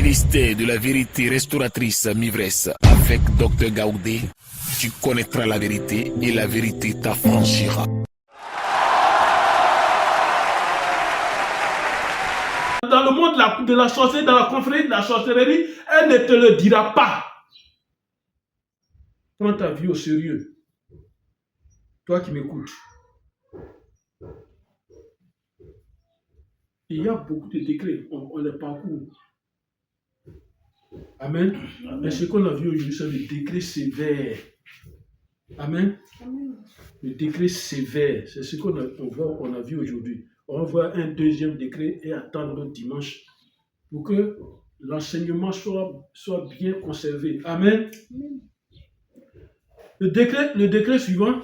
Ministère de la vérité restauratrice Mivresse avec Dr Gaoudé, tu connaîtras la vérité et la vérité t'affranchira. Dans le monde de la sorcellerie, dans la confrérie de la sorcellerie, elle ne te le dira pas. Prends ta vie au sérieux. Toi qui m'écoutes. Il y a beaucoup de décrets, on les parcourt. Amen. Amen. Mais ce qu'on a vu aujourd'hui, c'est le décret sévère. Amen. Amen. Le décret sévère, c'est ce qu'on a vu aujourd'hui. On va voir un deuxième décret et attendre le dimanche pour que l'enseignement soit bien conservé. Amen. Amen. Le décret suivant,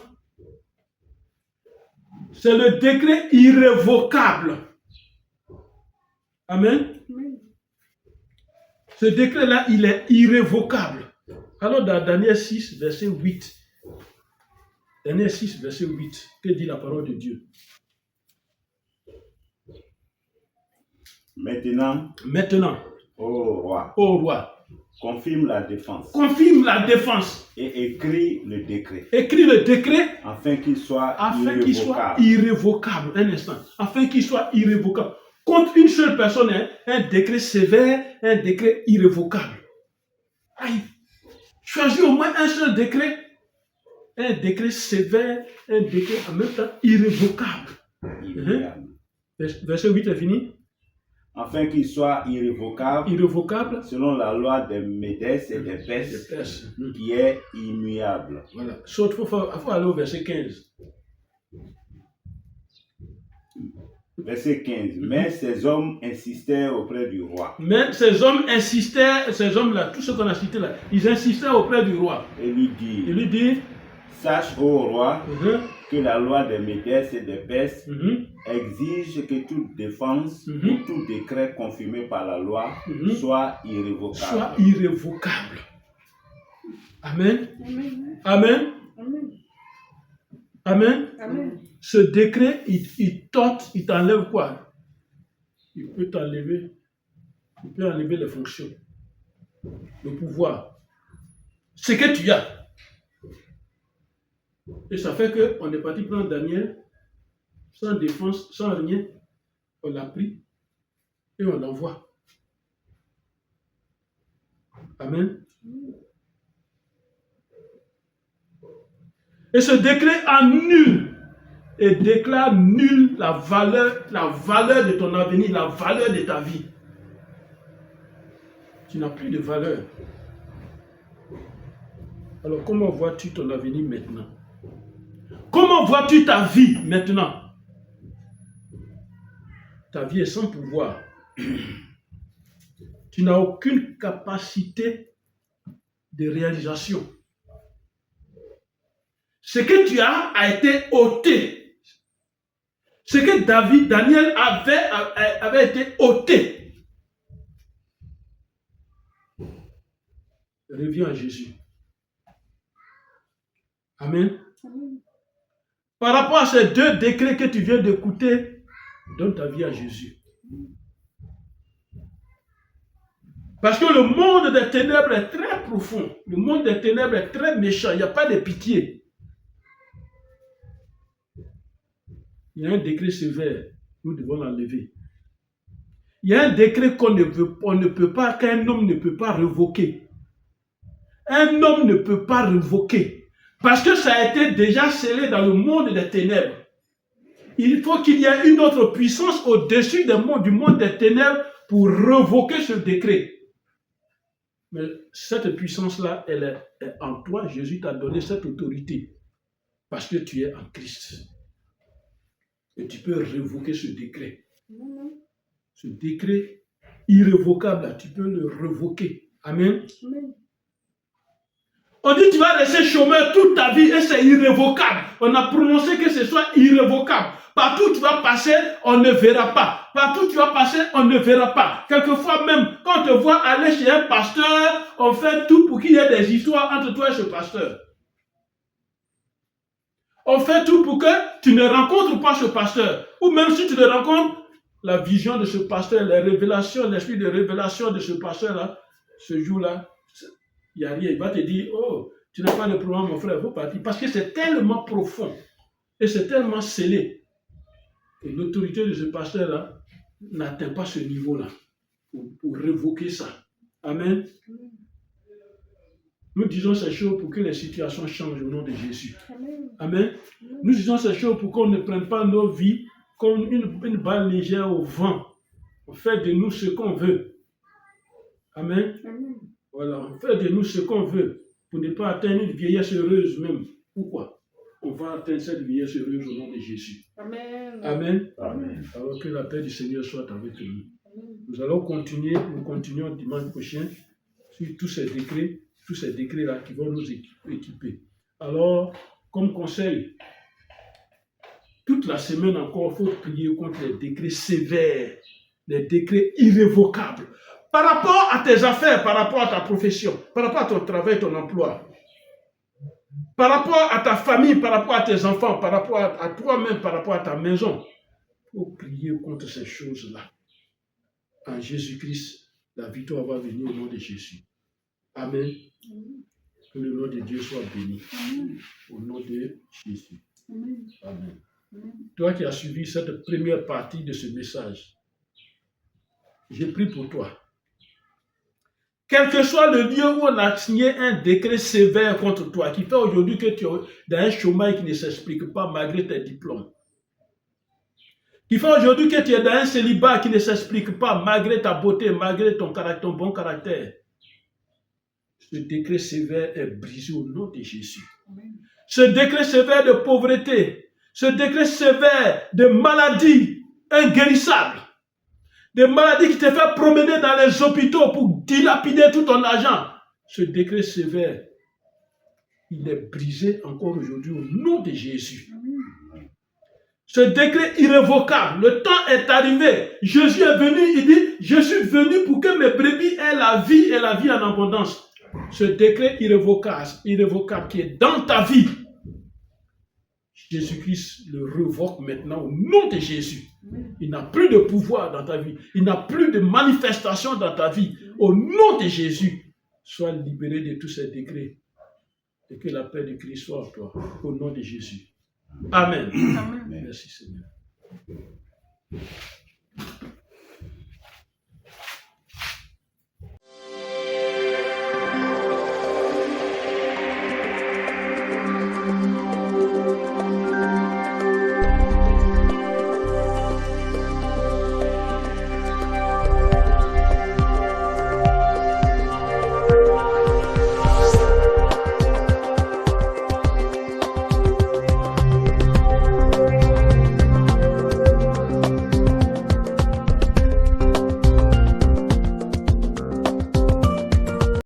c'est le décret irrévocable. Amen. Amen. Ce décret-là, il est irrévocable. Alors dans Daniel 6, verset 8, Daniel 6, verset 8, que dit la parole de Dieu? Maintenant, ô roi, confirme la défense. Et écris le décret. Afin qu'il soit irrévocable. Un instant. Afin qu'il soit irrévocable. Contre une seule personne, un décret sévère, un décret irrévocable. Aïe. Choisis au moins un seul décret. Un décret sévère, un décret en même temps irrévocable. Verset 8 est fini. Afin qu'il soit irrévocable, selon la loi des Médès et des Perses, qui est immuable. Voilà. Il faut aller au verset 15. Verset 15. Mais ces hommes insistèrent auprès du roi. Ces hommes-là, tous ceux qu'on a cités là, ils insistèrent auprès du roi. Et lui dit, sache, ô roi, que la loi des Médès et des Perses exige que toute défense ou tout décret confirmé par la loi soit irrévocable. Amen. Amen. Amen. Amen. Amen. Ce décret, il t'enlève quoi? Il peut t'enlever. Il peut enlever les fonctions, le pouvoir. Ce que tu as. Et ça fait qu'on est parti prendre Daniel sans défense, sans rien. On l'a pris et on l'envoie. Amen. Et ce décret annule et déclare nulle la valeur de ton avenir, la valeur de ta vie. Tu n'as plus de valeur. Alors comment vois-tu ton avenir maintenant? Comment vois-tu ta vie maintenant? Ta vie est sans pouvoir. Tu n'as aucune capacité de réalisation. Ce que tu as a été ôté. Ce que Daniel avait été ôté. Reviens à Jésus. Amen. Par rapport à ces deux décrets que tu viens d'écouter, donne ta vie à Jésus. Parce que le monde des ténèbres est très profond. Le monde des ténèbres est très méchant. Il n'y a pas de pitié. Il y a un décret sévère. Nous devons l'enlever. Il y a un décret qu'un homme ne peut pas révoquer. Un homme ne peut pas révoquer. Parce que ça a été déjà scellé dans le monde des ténèbres. Il faut qu'il y ait une autre puissance au-dessus du monde des ténèbres pour révoquer ce décret. Mais cette puissance-là, elle est en toi. Jésus t'a donné cette autorité. Parce que tu es en Christ. Et tu peux révoquer ce décret. Ce décret irrévocable, tu peux le révoquer. Amen. On dit que tu vas rester chômeur toute ta vie et c'est irrévocable. On a prononcé que ce soit irrévocable. Partout où tu vas passer, on ne verra pas. Partout où tu vas passer, on ne verra pas. Quelquefois même, quand on te voit aller chez un pasteur, on fait tout pour qu'il y ait des histoires entre toi et ce pasteur. On fait tout pour que tu ne rencontres pas ce pasteur. Ou même si tu le rencontres, la vision de ce pasteur, les révélations, l'esprit de révélation de ce pasteur-là, ce jour-là, il n'y a rien. Il va te dire, oh, tu n'as pas de problème, mon frère, il faut partir. Parce que c'est tellement profond et c'est tellement scellé. Et l'autorité de ce pasteur-là n'atteint pas ce niveau-là pour révoquer ça. Amen. Nous disons ces choses pour que les situations changent au nom de Jésus. Amen. Nous disons ces choses pour qu'on ne prenne pas nos vies comme une balle légère au vent. On fait de nous ce qu'on veut. Amen. Voilà, on fait de nous ce qu'on veut pour ne pas atteindre une vieillesse heureuse même. Pourquoi? On va atteindre cette vieillesse heureuse au nom de Jésus. Amen. Amen. Amen. Alors que la paix du Seigneur soit avec nous. Nous allons continuer, nous continuons dimanche prochain sur tous ces décrets-là qui vont nous équiper. Alors, comme conseil, toute la semaine encore, il faut prier contre les décrets sévères, les décrets irrévocables. Par rapport à tes affaires, par rapport à ta profession, par rapport à ton travail, ton emploi, par rapport à ta famille, par rapport à tes enfants, par rapport à toi-même, par rapport à ta maison, il faut prier contre ces choses-là. En Jésus-Christ, la victoire va venir au nom de Jésus. Amen. Que le nom de Dieu soit béni. Au nom de Jésus. Amen. Toi qui as suivi cette première partie de ce message, j'ai prié pour toi. Quel que soit le lieu où on a signé un décret sévère contre toi, qui fait aujourd'hui que tu es dans un chômage qui ne s'explique pas malgré tes diplômes, qui fait aujourd'hui que tu es dans un célibat qui ne s'explique pas malgré ta beauté, malgré ton bon caractère, ce décret sévère est brisé au nom de Jésus. Ce décret sévère de pauvreté, ce décret sévère de maladie inguérissable, des maladies qui te font promener dans les hôpitaux pour dilapider tout ton argent. Ce décret sévère, il est brisé encore aujourd'hui au nom de Jésus. Ce décret irrévocable, le temps est arrivé. Jésus est venu, il dit, je suis venu pour que mes brebis aient la vie et la vie en abondance. Ce décret irrévocable qui est dans ta vie, Jésus-Christ le révoque maintenant au nom de Jésus. Il n'a plus de pouvoir dans ta vie. Il n'a plus de manifestation dans ta vie. Au nom de Jésus, sois libéré de tous ces décrets. Et que la paix de Christ soit en toi. Au nom de Jésus. Amen. Amen. Merci Seigneur.